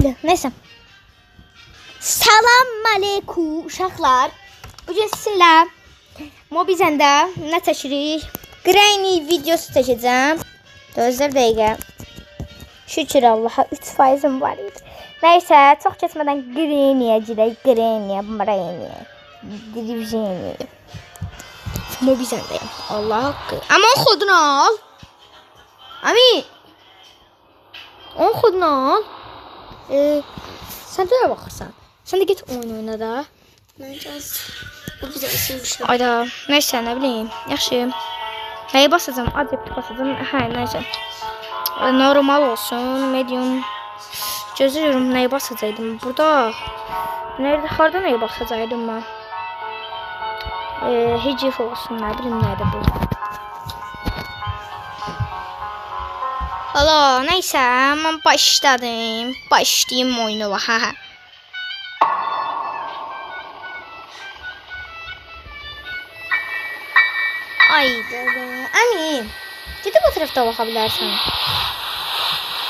Neyse. Salam aleykum uşaqlar. Bugün sizinlə Mobizəndə nə çəkirik? Granny videosu çəkəcəm. Gözlər dəqiqə. Şükür Allaha 3%'im var idi. Neyse, çox keçmədən Granny'yə gedək. Granny'yə. Divizini. Mobizəndəyim. Allah haqqı. Ama o xodunu al. Ami. O xodunu al. Sən də baxırsan. Sən də get oyna da. Məncə bu bizə ısınmışdı. Ayda, neyse nə bileyim. Yaxşı. Nəyə basacağım? Adepti basacağım. Hə, neyse. Normal olsun, medium. Gözlüyorum nəyə basacaqdım. Burada. Nerede? Harda nəyə basacaqdım mən? Hicif olsun, nə bilim nədir bu. Alo, neyse, mən başladım. Başlayayım oyunu, ha. Ayda. Ami, gidip o tarafta bakabilirsen.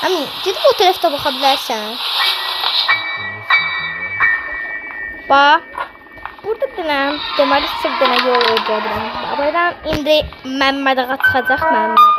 Ami, gidip o tarafta bakabilirsen. Bak. Burada denəm, deməli sırf denə yol ödədirəm. Buradan indi Məmmədağa çıxacaq Məmmədağa.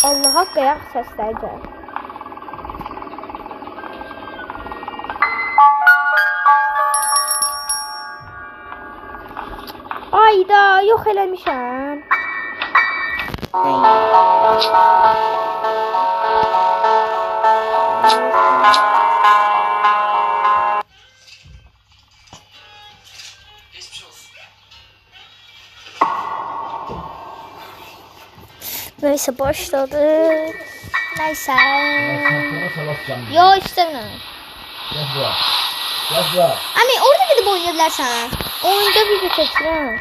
Allaha qıyaq səslərcə. Ayda, yox eləmişəm. Neyse başladı. Neyse. Yo istemiyorum. Ami orada gidip oynayabilirsen. Oyunda video çekeceğim.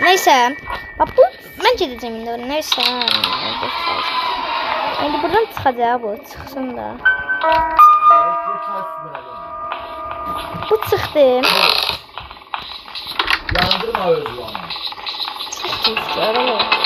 Neyse. Bak bu ben gideceğim indi. Neyse. Şimdi buradan çıkacak bu. Çıksın da. Bu çıktı. Yandırma özü onu. Çıktı.